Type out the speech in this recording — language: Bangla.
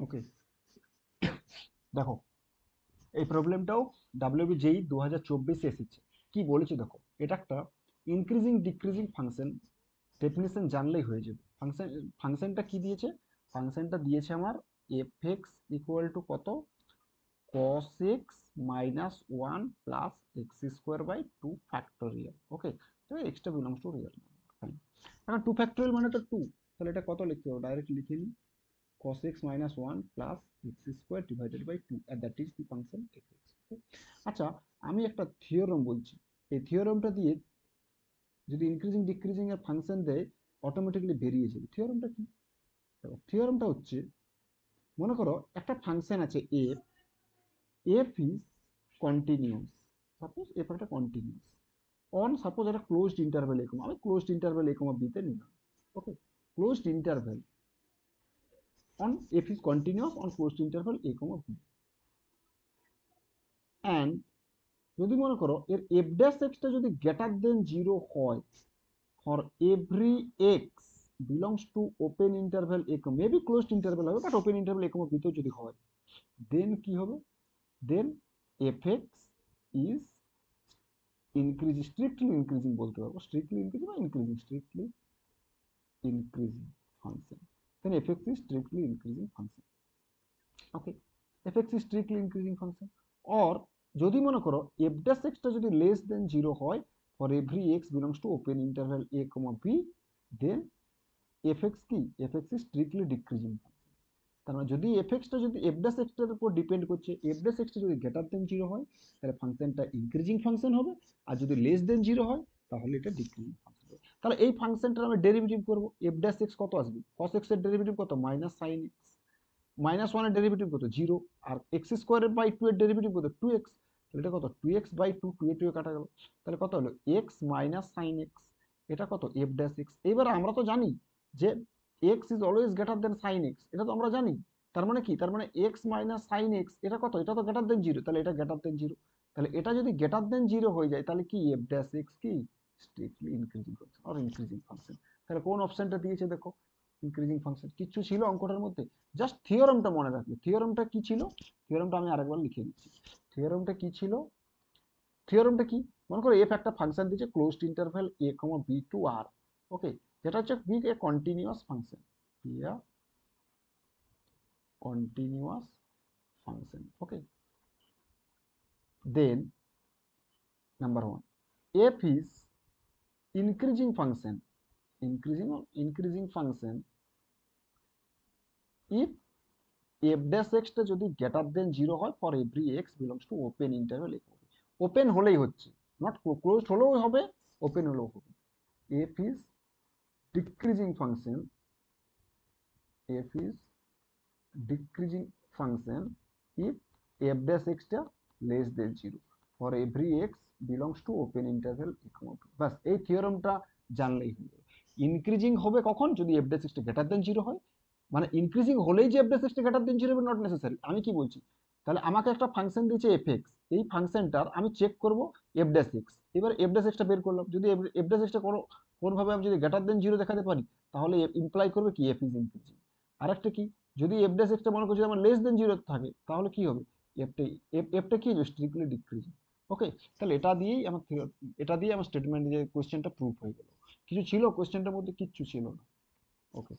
ওকে, দেখো এই প্রবলেমটাও ডাব্লিউবিজেই 2024 এসেছে। কি বলেছে দেখো, এটা একটা ইনক্রিজিং ডিক্রিজিং ফাংশন, ডেফিনিশন জানলেই হয়ে যাবে। ফাংশনটা কি দিয়েছে? ফাংশনটা দিয়েছে আমার এফ এক্স ইকুয়াল টু কত, cos x minus 1 plus x square by 2 factorial। ওকে, তো extra belongs to real number, fine. এখন 2 ফ্যাক্টোরিয়াল মানে তো 2, তাহলে এটা কত লিখতে হবে? ডাইরেক্ট লিখে নিই, cos x minus 1 plus x square divided by 2 and that is the function fx। আচ্ছা, আমি একটা থিওরেম বলছি, এই থিওরেমটা দিয়ে যদি ইনক্রিজিং ডিক্রিজিং এর ফাংশন দেয় অটোমেটিক্যালি বেরিয়ে যাবে। থিওরেমটা কি? থিওরেমটা হচ্ছে, মনে করো একটা ফাংশন আছে F, F is continuous, suppose F একটা কন্টিনিউয়াস অন, সাপোজ একটা ক্লোজড ইন্টারভ্যাল এ কমা, আমি ক্লোজড ইন্টারভ্যাল এ কমা বিতে নিলাম। Okay, closed interval on F is continuous on closed interval A comma B, and যদি মনে করো এর এফ ড্যাশ এক্সটা যদি গ্রেটার দেন জিরো হয় for every x belongs to open interval A comma, maybe closed interval হবে বাট ওপেন ইন্টারভ্যাল এ কমা বিতেও যদি হয়, দেন কি হবে? Then F X is increase, strictly increasing বলতে পারবো, স্ট্রিক্টলি ইনক্রিজিং বা increasing, strictly increasing function. Then F X is strictly increasing function. Okay, F X is strictly increasing function. Or যদি মনে করো এফ ড্যাশ এক্সটা যদি লেস দেন জিরো হয় for every x belongs to open interval A comma B, then F X কি, F X is strictly decreasing function. তার মানে যদি এফ এক্সটা যদি এফ ড্যাশ এক্সটার উপর ডিপেন্ড করছে, এফ ড্যাশ এক্সটা যদি গ্রেটার দেন জিরো হয় তাহলে ফাংশনটা ইনক্রিজিং ফাংশন হবে, আর যদি লেস দেন জিরো হয় তাহলে এটা ডিক্রিজিং ফাংশন হবে। তাহলে এই ফাংশনটার আমি ডেরিভেটিভ করবো, এফ ড্যাশ এক্স কত আসবে, কস এক্স এর ডেরিভেটিভ কত, মাইনাস সাইন এক্স, মাইনাস ওয়ানের ডেরিভেটিভ কত, জিরো, আর এক্স স্কোয়ার বাই টু এর ডেরিভেটিভ কত, টু এক্স, তাহলে এটা কত, two X by two, two এ টু এ কাটা গেল, তাহলে কত হলো এক্স মাইনাস সাইন এক্স, এটা কত এফ ড্যাশ এক্স। এবার আমরা তো জানি যে x is always greater than sine x, এটা তো আমরা জানি। তার মানে কি, তার মানে এক্স মাইনাস সাইন এক্স এটা কত, এটা তো গ্রেটার দেন জিরো, তাহলে এটা গ্রেটার দেন জিরো। তাহলে এটা যদি গ্রেটার দেন জিরো হয়ে যায় তাহলে কি এফ ড্যাশ এক্স কি স্ট্রিক্টলি ইনক্রিজিং ফাংশন আর ইনক্রিজিং ফাংশন। তাহলে কোন অপশনটা দিয়েছে দেখো, ইনক্রিজিং ফাংশন। কিচ্ছু ছিল অঙ্কটার মধ্যে, জাস্ট থিওরেমটা মনে রাখবে। থিওরেমটা কি ছিল, থিওরেমটা আমি আরেকবার লিখে দিচ্ছি। থিওরেমটা কি ছিল, থিওরেমটা কি, মনে করো এফ একটা ফাংশন দিয়েছে closed interval A comma b to R. Okay, যেটা হচ্ছে be a continuous function, be a continuous function. Okay, then number one, f is increasing function, increasing function if f dash এক্সটা যদি গ্রেটার দেন জিরো হয় for every x belongs to open interval a. Open হলেই হচ্ছে, নট ক্লোজড হলেও হবে, ওপেন হলেও হবে। F is decreasing function, f is decreasing function if f dash extra less than zero for every x belongs to open interval A comma B. বাস এই থিওরেমটা জানলেই হয়ে যাবে। ইনক্রিজিং হবে কখন, যদি এফ ড্যাশ এক্সটা গ্রেটার দেন জিরো হয়, মানে ইনক্রিজিং হলেই যে এফ ড্যাশ এক্সটা গ্রেটার দেন জিরো হবে নট নেসেসারি। আমি কি বলছি, তাহলে আমাকে একটা ফাংশন দিয়েছে এফ এক্স, এই ফাংশনটার আমি চেক করব এফ ড্যাশ এক্স, এবার এফ ড্যাশ এক্সটা বের করলাম, যদি এফ ড্যাশ এক্সটা কোনোভাবে আমি যদি গ্রেটার দেন জিরো দেখাতে পারি তাহলে ইমপ্লাই করবে কি এফ ইজ ইনক্রিজিং। আরেকটা কি, যদি এফ ড্যাশ এক্সটা মনে করছি আমার লেস দেন জিরো থাকে তাহলে কি হবে, এফটা এফটা কি হবে, স্ট্রিক্টলি ডিক্রিজিং। ওকে, তাহলে এটা দিয়ে আমার স্টেটমেন্ট যে কোশ্চেনটা প্রুফ হয়ে গেল। কিছু ছিল কোশ্চেনটার মধ্যে, কিচ্ছু ছিল না। ওকে।